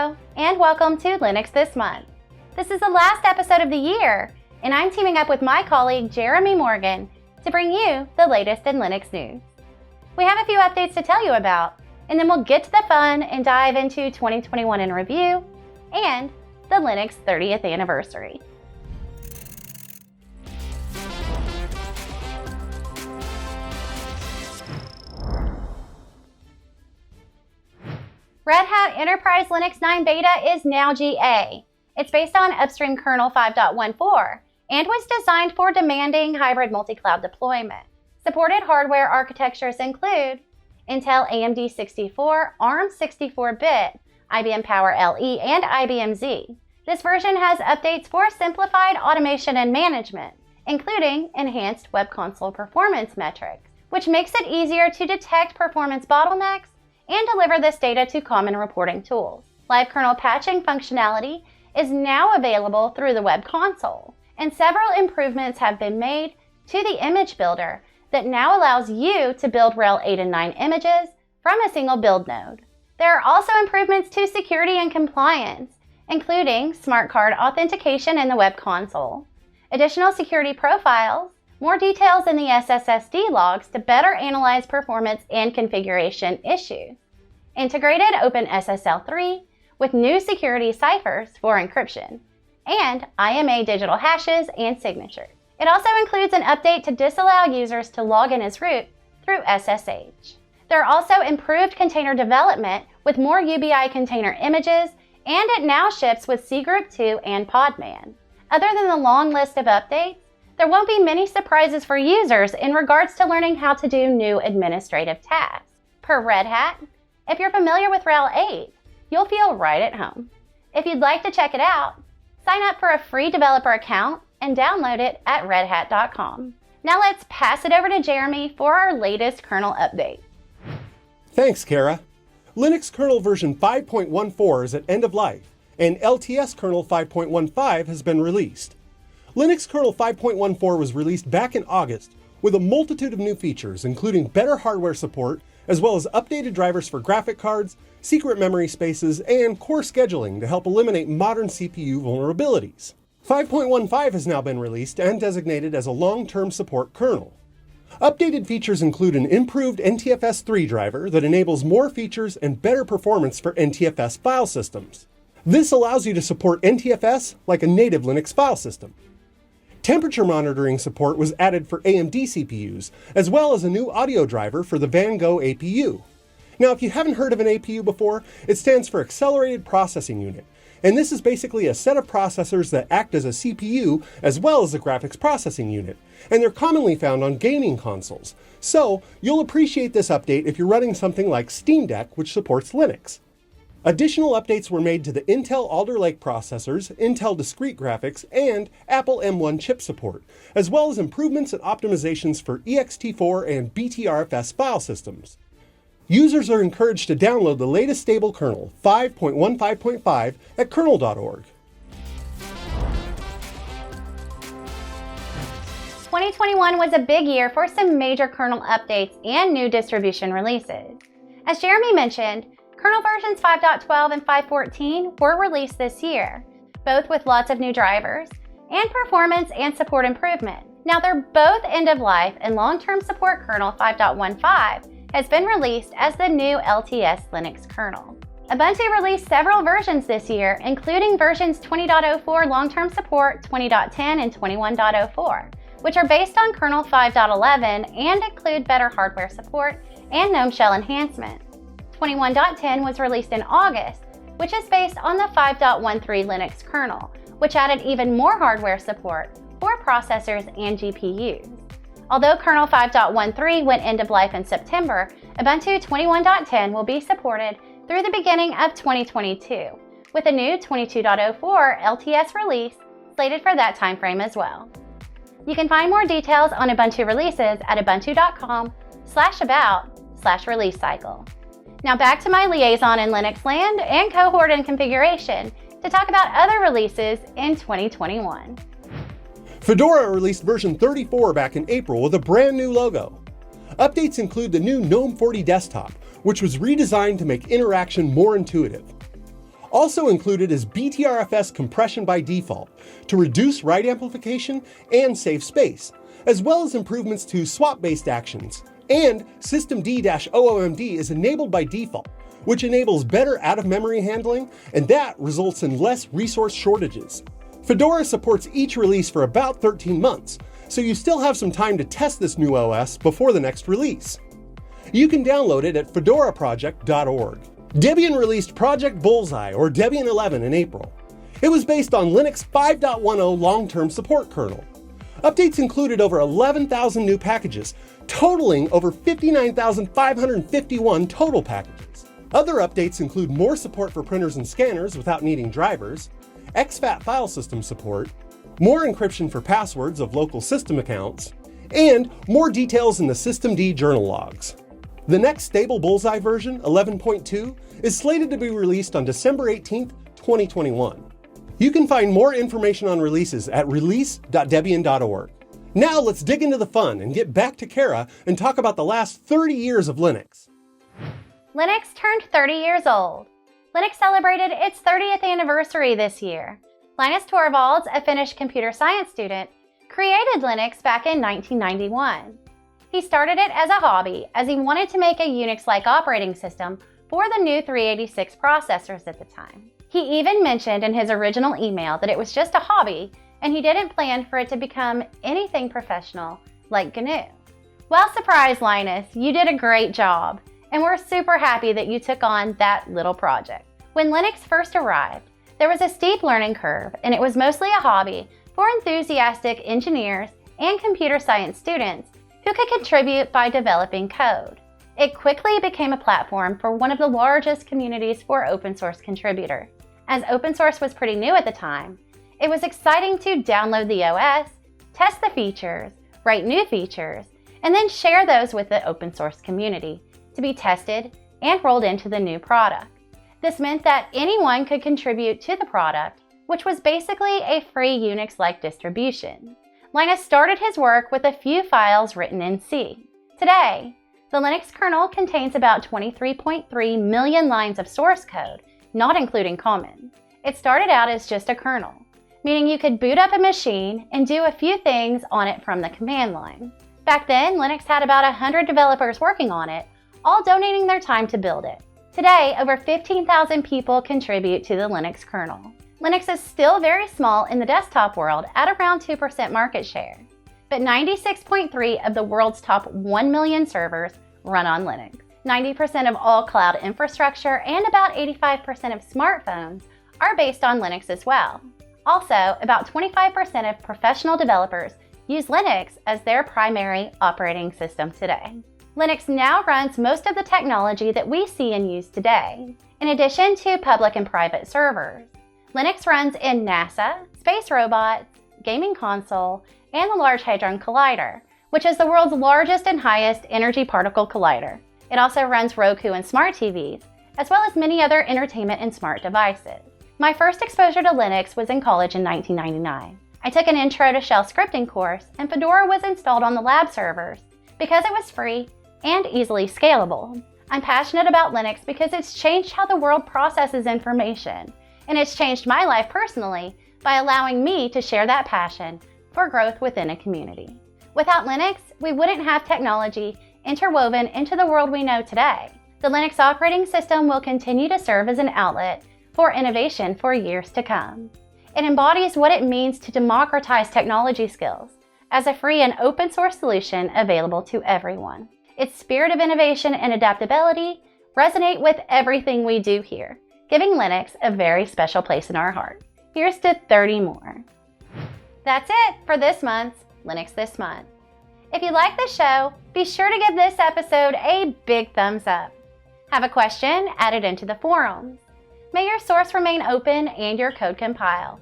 Hello, and welcome to Linux This Month. This is the last episode of the year, and I'm teaming up with my colleague Jeremy Morgan to bring you the latest in Linux news. We have a few updates to tell you about, and then we'll get to the fun and dive into 2021 in review and the Linux 30th anniversary. Red Hat Enterprise Linux 9 Beta is now GA. It's based on upstream kernel 5.14 and was designed for demanding hybrid multi-cloud deployment. Supported hardware architectures include Intel AMD 64, ARM 64-bit, IBM Power LE, and IBM Z. This version has updates for simplified automation and management, including enhanced web console performance metrics, which makes it easier to detect performance bottlenecks and deliver this data to common reporting tools. Live kernel patching functionality is now available through the web console, and several improvements have been made to the image builder that now allows you to build RHEL 8 and 9 images from a single build node. There are also improvements to security and compliance, including smart card authentication in the web console, additional security profiles, more details in the SSSD logs to better analyze performance and configuration issues, integrated OpenSSL 3 with new security ciphers for encryption, and IMA digital hashes and signatures. It also includes an update to disallow users to log in as root through SSH. There are also improved container development with more UBI container images, and it now ships with cgroup 2 and Podman. Other than the long list of updates, there won't be many surprises for users in regards to learning how to do new administrative tasks. Per Red Hat, if you're familiar with RHEL 8, you'll feel right at home. If you'd like to check it out, sign up for a free developer account and download it at redhat.com. Now let's pass it over to Jeremy for our latest kernel update. Thanks, Kara. Linux kernel version 5.14 is at end of life, and LTS kernel 5.15 has been released. Linux kernel 5.14 was released back in August with a multitude of new features, including better hardware support, as well as updated drivers for graphic cards, secret memory spaces, and core scheduling to help eliminate modern CPU vulnerabilities. 5.15 has now been released and designated as a long-term support kernel. Updated features include an improved NTFS 3 driver that enables more features and better performance for NTFS file systems. This allows you to support NTFS like a native Linux file system. Temperature monitoring support was added for AMD CPUs, as well as a new audio driver for the Van Gogh APU. Now, if you haven't heard of an APU before, it stands for Accelerated Processing Unit, and this is basically a set of processors that act as a CPU as well as a graphics processing unit, and they're commonly found on gaming consoles. So, you'll appreciate this update if you're running something like Steam Deck, which supports Linux. Additional updates were made to the Intel Alder Lake processors, Intel Discrete Graphics, and Apple M1 chip support, as well as improvements and optimizations for ext4 and BTRFS file systems. Users are encouraged to download the latest stable kernel, 5.15.5, at kernel.org. 2021 was a big year for some major kernel updates and new distribution releases. As Jeremy mentioned, kernel versions 5.12 and 5.14 were released this year, both with lots of new drivers and performance and support improvement. Now they're both end-of-life, and long-term support kernel 5.15 has been released as the new LTS Linux kernel. Ubuntu released several versions this year, including versions 20.04 long-term support, 20.10, and 21.04, which are based on kernel 5.11 and include better hardware support and GNOME shell enhancement. 21.10 was released in August, which is based on the 5.13 Linux kernel, which added even more hardware support for processors and GPUs. Although kernel 5.13 went end of life in September, Ubuntu 21.10 will be supported through the beginning of 2022, with a new 22.04 LTS release slated for that timeframe as well. You can find more details on Ubuntu releases at ubuntu.com/about/release cycle. Now back to my liaison in Linux land and cohort and configuration to talk about other releases in 2021. Fedora released version 34 back in April with a brand new logo. Updates include the new GNOME 40 desktop, which was redesigned to make interaction more intuitive. Also included is BTRFS compression by default to reduce write amplification and save space, as well as improvements to swap-based actions. And systemd-OOMD is enabled by default, which enables better out-of-memory handling, and that results in less resource shortages. Fedora supports each release for about 13 months, so you still have some time to test this new OS before the next release. You can download it at fedoraproject.org. Debian released Project Bullseye, or Debian 11, in April. It was based on Linux 5.10 long-term support kernel. Updates included over 11,000 new packages, totaling over 59,551 total packages. Other updates include more support for printers and scanners without needing drivers, exFAT file system support, more encryption for passwords of local system accounts, and more details in the systemd journal logs. The next stable Bullseye version, 11.2, is slated to be released on December 18, 2021. You can find more information on releases at release.debian.org. Now let's dig into the fun and get back to Kara and talk about the last 30 years of Linux. Linux turned 30 years old. Linux celebrated its 30th anniversary this year. Linus Torvalds, a Finnish computer science student, created Linux back in 1991. He started it as a hobby, as he wanted to make a Unix-like operating system for the new 386 processors at the time. He even mentioned in his original email that it was just a hobby, and he didn't plan for it to become anything professional like GNU. Well, surprise, Linus, you did a great job, and we're super happy that you took on that little project. When Linux first arrived, there was a steep learning curve, and it was mostly a hobby for enthusiastic engineers and computer science students who could contribute by developing code. It quickly became a platform for one of the largest communities for open source contributors. As open source was pretty new at the time, it was exciting to download the OS, test the features, write new features, and then share those with the open source community to be tested and rolled into the new product. This meant that anyone could contribute to the product, which was basically a free Unix-like distribution. Linus started his work with a few files written in C. Today, the Linux kernel contains about 23.3 million lines of source code, not including common. It started out as just a kernel, meaning you could boot up a machine and do a few things on it from the command line. Back then, Linux had about 100 developers working on it, all donating their time to build it. Today, over 15,000 people contribute to the Linux kernel. Linux is still very small in the desktop world at around 2% market share, but 96.3% of the world's top 1 million servers run on Linux. 90% of all cloud infrastructure and about 85% of smartphones are based on Linux as well. Also, about 25% of professional developers use Linux as their primary operating system today. Linux now runs most of the technology that we see and use today, in addition to public and private servers. Linux runs in NASA, Space Robots, Gaming Console, and the Large Hadron Collider, which is the world's largest and highest energy particle collider. It also runs Roku and smart TVs, as well as many other entertainment and smart devices. My first exposure to Linux was in college in 1999. I took an Intro to Shell scripting course, and Fedora was installed on the lab servers because it was free and easily scalable. I'm passionate about Linux because it's changed how the world processes information, and it's changed my life personally by allowing me to share that passion for growth within a community. Without Linux, we wouldn't have technology interwoven into the world we know today. The Linux operating system will continue to serve as an outlet for innovation for years to come. It embodies what it means to democratize technology skills as a free and open source solution available to everyone. Its spirit of innovation and adaptability resonate with everything we do here, giving Linux a very special place in our heart. Here's to 30 more. That's it for this month's Linux This Month. If you like the show, be sure to give this episode a big thumbs up. Have a question? Add it into the forums. May your source remain open and your code compile.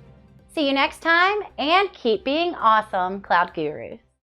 See you next time, and keep being awesome, Cloud Gurus.